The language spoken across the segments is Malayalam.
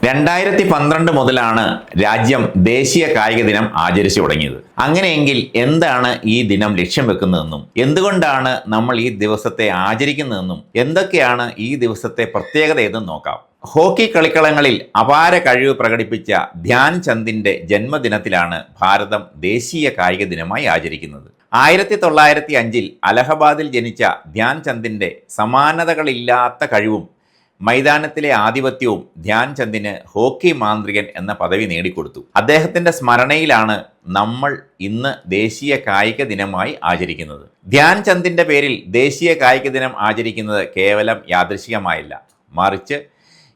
2012 മുതലാണ് രാജ്യം ദേശീയ കായിക ദിനം ആചരിച്ചു തുടങ്ങിയത്. അങ്ങനെയെങ്കിൽ എന്താണ് ഈ ദിനം ലക്ഷ്യം വെക്കുന്നതെന്നും എന്തുകൊണ്ടാണ് നമ്മൾ ഈ ദിവസത്തെ ആചരിക്കുന്നതെന്നും എന്തൊക്കെയാണ് ഈ ദിവസത്തെ പ്രത്യേകതയെന്നും നോക്കാം. ഹോക്കി കളിക്കളങ്ങളിൽ അപാര കഴിവ് പ്രകടിപ്പിച്ച ധ്യാൻ ചന്ദിന്റെ ജന്മദിനത്തിലാണ് ഭാരതം ദേശീയ കായിക ദിനമായി ആചരിക്കുന്നത്. 1905 അലഹബാദിൽ ജനിച്ച ധ്യാൻ ചന്ദിന്റെ സമാനതകളില്ലാത്ത കഴിവും മൈതാനത്തിലെ ആധിപത്യവും ധ്യാൻ ചന്ദിന് ഹോക്കി മാന്ത്രികൻ എന്ന പദവി നേടിക്കൊടുത്തു. അദ്ദേഹത്തിന്റെ സ്മരണയിലാണ് നമ്മൾ ഇന്ന് ദേശീയ കായിക ദിനമായി ആചരിക്കുന്നത്. ധ്യാൻ ചന്ദിന്റെ പേരിൽ ദേശീയ കായിക ദിനം ആചരിക്കുന്നത് കേവലം യാദൃശ്ചികമായില്ല, മറിച്ച്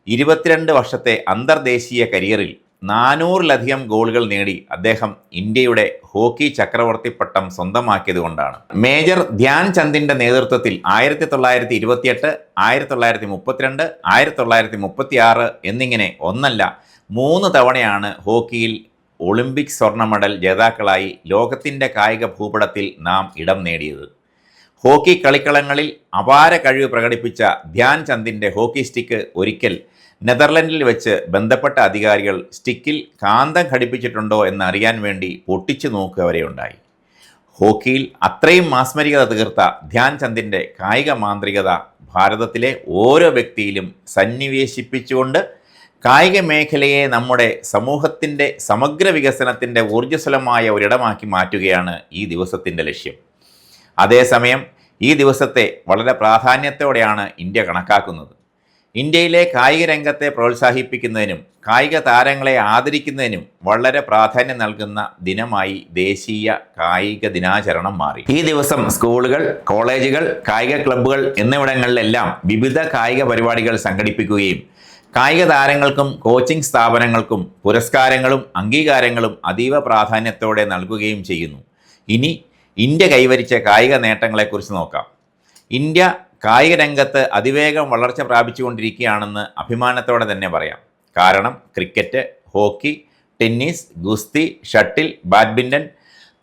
22 വർഷത്തെ അന്തർദേശീയ കരിയറിൽ 400-ലധികം ഗോളുകൾ നേടി അദ്ദേഹം ഇന്ത്യയുടെ ഹോക്കി ചക്രവർത്തി പട്ടം സ്വന്തമാക്കിയതുകൊണ്ടാണ്. മേജർ ധ്യാൻ ചന്ദിന്റെ നേതൃത്വത്തിൽ 1928, 1932, 1936 എന്നിങ്ങനെ ഒന്നല്ല 3 തവണയാണ് ഹോക്കിയിൽ ഒളിമ്പിക് സ്വർണ്ണ മെഡൽ ജേതാക്കളായി ലോകത്തിൻ്റെ കായിക ഭൂപടത്തിൽ നാം ഇടം നേടിയത്. ഹോക്കി കളിക്കളങ്ങളിൽ അപാര കഴിവ് പ്രകടിപ്പിച്ച ധ്യാൻ ചന്ദിന്റെ ഹോക്കി സ്റ്റിക്ക് ഒരിക്കൽ നെതർലൻഡിൽ വെച്ച് ബന്ധപ്പെട്ട അധികാരികൾ സ്റ്റിക്കിൽ കാന്തം ഘടിപ്പിച്ചിട്ടുണ്ടോ എന്നറിയാൻ വേണ്ടി പൊട്ടിച്ചു നോക്കുക വരെ ഉണ്ടായി. ഹോക്കിയിൽ അത്രയും മാസ്മരികത തീർത്ത ധ്യാൻ ചന്ദിന്റെ കായിക മാന്ത്രികത ഭാരതത്തിലെ ഓരോ വ്യക്തിയിലും സന്നിവേശിപ്പിച്ചുകൊണ്ട് കായിക മേഖലയെ നമ്മുടെ സമൂഹത്തിൻ്റെ സമഗ്ര വികസനത്തിൻ്റെ ഊർജ്ജസ്വലമായ ഒരിടമാക്കി മാറ്റുകയാണ് ഈ ദിവസത്തിൻ്റെ ലക്ഷ്യം. അതേസമയം ഈ ദിവസത്തെ വളരെ പ്രാധാന്യത്തോടെയാണ് ഇന്ത്യ കണക്കാക്കുന്നത്. ഇന്ത്യയിലെ കായിക രംഗത്തെ പ്രോത്സാഹിപ്പിക്കുന്നതിനും കായിക താരങ്ങളെ ആദരിക്കുന്നതിനും വളരെ പ്രാധാന്യം നൽകുന്ന ദിനമായി ദേശീയ കായിക ദിനാചരണം മാറി. ഈ ദിവസം സ്കൂളുകൾ, കോളേജുകൾ, കായിക ക്ലബ്ബുകൾ എന്നിവിടങ്ങളിലെല്ലാം വിവിധ കായിക പരിപാടികൾ സംഘടിപ്പിക്കുകയും കായിക താരങ്ങൾക്കും കോച്ചിംഗ് സ്ഥാപനങ്ങൾക്കും പുരസ്കാരങ്ങളും അംഗീകാരങ്ങളും അതീവ പ്രാധാന്യത്തോടെ നൽകുകയും ചെയ്യുന്നു. ഇനി ഇന്ത്യ കൈവരിച്ച കായിക നേട്ടങ്ങളെക്കുറിച്ച് നോക്കാം. ഇന്ത്യ കായിക രംഗത്ത് അതിവേഗം വളർച്ച പ്രാപിച്ചുകൊണ്ടിരിക്കുകയാണെന്ന് അഭിമാനത്തോടെ തന്നെ പറയാം. കാരണം ക്രിക്കറ്റ്, ഹോക്കി, ടെന്നീസ്, ഗുസ്തി, ഷട്ടിൽ, ബാഡ്മിൻ്റൺ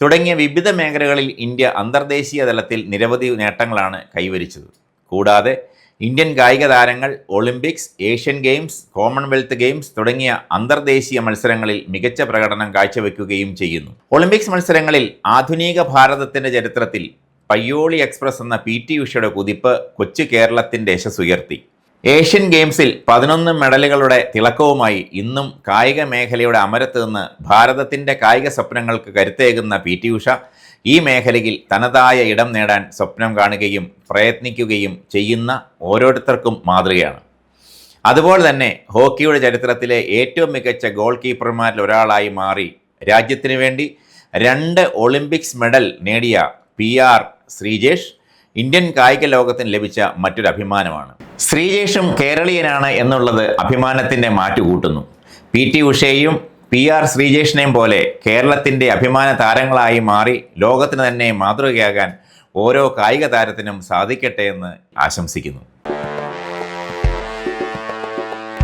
തുടങ്ങിയ വിവിധ മേഖലകളിൽ ഇന്ത്യ അന്തർദേശീയ തലത്തിൽ നിരവധി നേട്ടങ്ങളാണ് കൈവരിച്ചത്. കൂടാതെ ഇന്ത്യൻ കായിക താരങ്ങൾ Olympics, Asian games, Commonwealth games തുടങ്ങിയ അന്തർദേശീയ മത്സരങ്ങളിൽ മികച്ച പ്രകടനം കാഴ്ചവെക്കുകയും ചെയ്യുന്നു. ഒളിമ്പിക്സ് മത്സരങ്ങളിൽ ആധുനിക ഭാരതത്തിൻ്റെ ചരിത്രത്തിൽ പയ്യോളി എക്സ്പ്രസ് എന്ന PT ഉഷയുടെ കുതിപ്പ് കൊച്ചു കേരളത്തിൻ്റെ യശസ് ഉയർത്തി. ഏഷ്യൻ ഗെയിംസിൽ 11 മെഡലുകളുടെ തിളക്കവുമായി ഇന്നും കായിക മേഖലയുടെ അമരത്ത് നിന്ന് ഭാരതത്തിൻ്റെ കായിക സ്വപ്നങ്ങൾക്ക് കരുത്തേകുന്ന PT ഉഷ ഈ മേഖലയിൽ തനതായ ഇടം നേടാൻ സ്വപ്നം കാണുകയും പ്രയത്നിക്കുകയും ചെയ്യുന്ന ഓരോരുത്തർക്കും മാതൃകയാണ്. അതുപോലെ തന്നെ ഹോക്കിയുടെ ചരിത്രത്തിലെ ഏറ്റവും മികച്ച ഗോൾ കീപ്പർമാരിൽ ഒരാളായി മാറി രാജ്യത്തിന് വേണ്ടി 2 ഒളിമ്പിക്സ് മെഡൽ നേടിയ PR ശ്രീജേഷ് ഇന്ത്യൻ കായിക ലോകത്തിന് ലഭിച്ച മറ്റൊരു അഭിമാനമാണ്. ശ്രീജേഷും കേരളീയനാണ് എന്നുള്ളത് അഭിമാനത്തിൻ്റെ മാറ്റുകൂട്ടുന്നു. PT ഉഷയെയും PR ശ്രീജേഷിനെയും പോലെ കേരളത്തിൻ്റെ അഭിമാന താരങ്ങളായി മാറി ലോകത്തിന് തന്നെ മാതൃകയാകാൻ ഓരോ കായിക താരത്തിനും സാധിക്കട്ടെ എന്ന് ആശംസിക്കുന്നു.